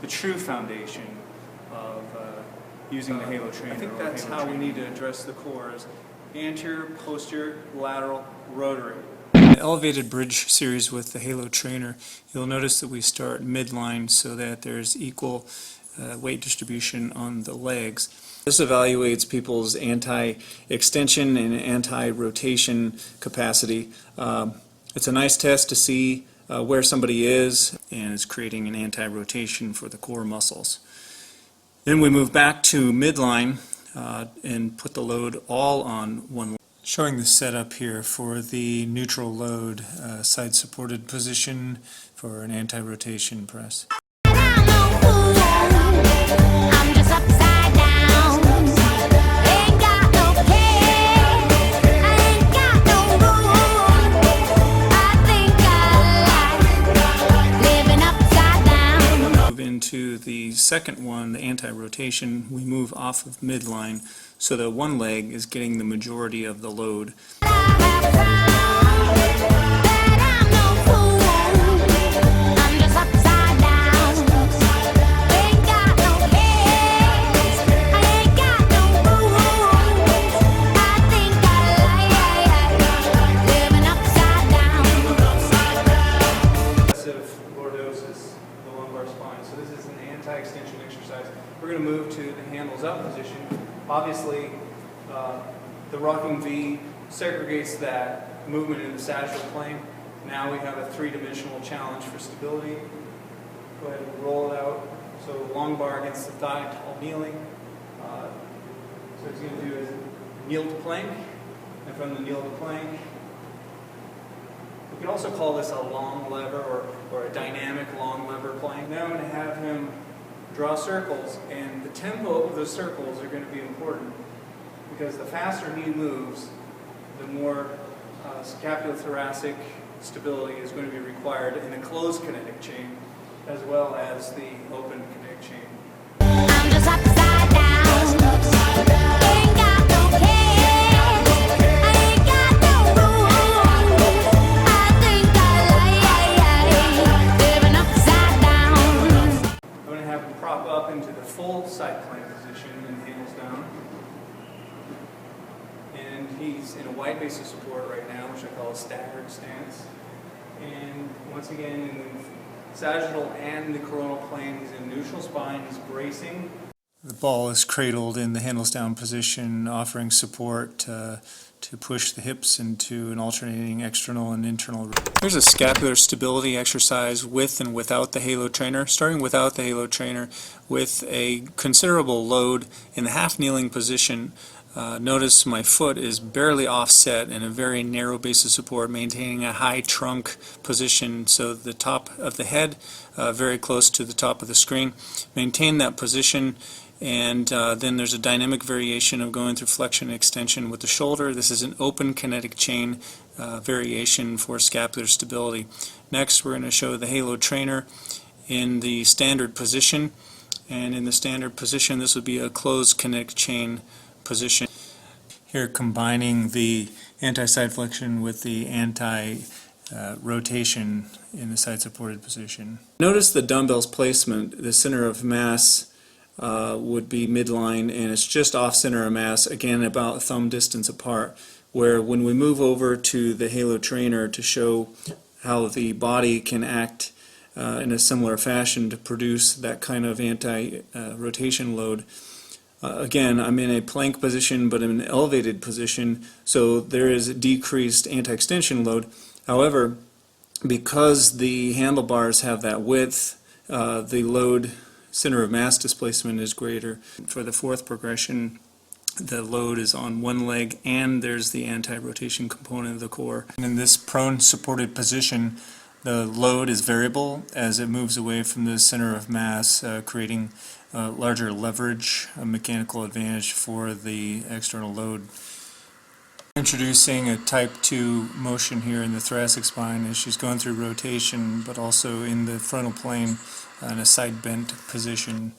the true foundation of using the halo trainer. I think that's how we need to address the core: is anterior, posterior, lateral, rotary. In the elevated bridge series with the halo trainer, you'll notice that we start midline so that there's equal weight distribution on the legs. This evaluates people's anti-extension and anti-rotation capacity. It's a nice test to see where somebody is, and it's creating an anti-rotation for the core muscles. Then we move back to midline and put the load all on one leg. Showing the setup here for the neutral load, side-supported position for an anti-rotation press. I'm just upside down. Ain't got no care. I ain't got no rules. I think I like living upside down. Move into the second one, the anti-rotation. We move off of midline so that one leg is getting the majority of the load. Extension exercise. We're going to move to the handles up position. Obviously, the rocking V segregates that movement in the sagittal plane. Now we have a three-dimensional challenge for stability. Go ahead and roll it out. So long bar against the thigh, tall kneeling. So what he's going to do is kneel to plank, and from the kneel to plank, we can also call this a long lever or a dynamic long lever plank. Now I'm going to have him draw circles, and the tempo of those circles are going to be important, because the faster he moves, the more scapulothoracic stability is going to be required in the closed kinetic chain as well as the open kinetic chain. I'm just upside down. Ain't got no care. I ain't got no rules. I think I like living upside down. I'm going to have him prop up into the full side plank position and handles down. And he's in a wide base of support right now, which I call a staggered stance. And once again, in the sagittal and the coronal plane, he's in neutral spine, he's bracing. The ball is cradled in the handles down position, offering support to push the hips into an alternating external and internal. Here's a scapular stability exercise with and without the halo trainer. Starting without the halo trainer with a considerable load in the half kneeling position. Notice my foot is barely offset in a very narrow base of support, maintaining a high trunk position, so the top of the head very close to the top of the screen. Maintain that position, and then there's a dynamic variation of going through flexion and extension with the shoulder. This is an open kinetic chain variation for scapular stability. Next, we're going to show the halo trainer in the standard position, and in the standard position this would be a closed kinetic chain position. Here, combining the anti-side flexion with the anti-rotation in the side-supported position. Notice the dumbbell's placement. The center of mass would be midline, and it's just off center of mass, again about thumb distance apart, where when we move over to the halo trainer to show how the body can act in a similar fashion to produce that kind of anti-rotation load, again, I'm in a plank position, but in an elevated position, so there is a decreased anti-extension load. However, because the handlebars have that width, the load center of mass displacement is greater. For the fourth progression, the load is on one leg, and there's the anti-rotation component of the core. And in this prone supported position, the load is variable as it moves away from the center of mass, creating larger leverage, a mechanical advantage for the external load. Introducing a type 2 motion here in the thoracic spine as she's going through rotation, but also in the frontal plane in a side bent position.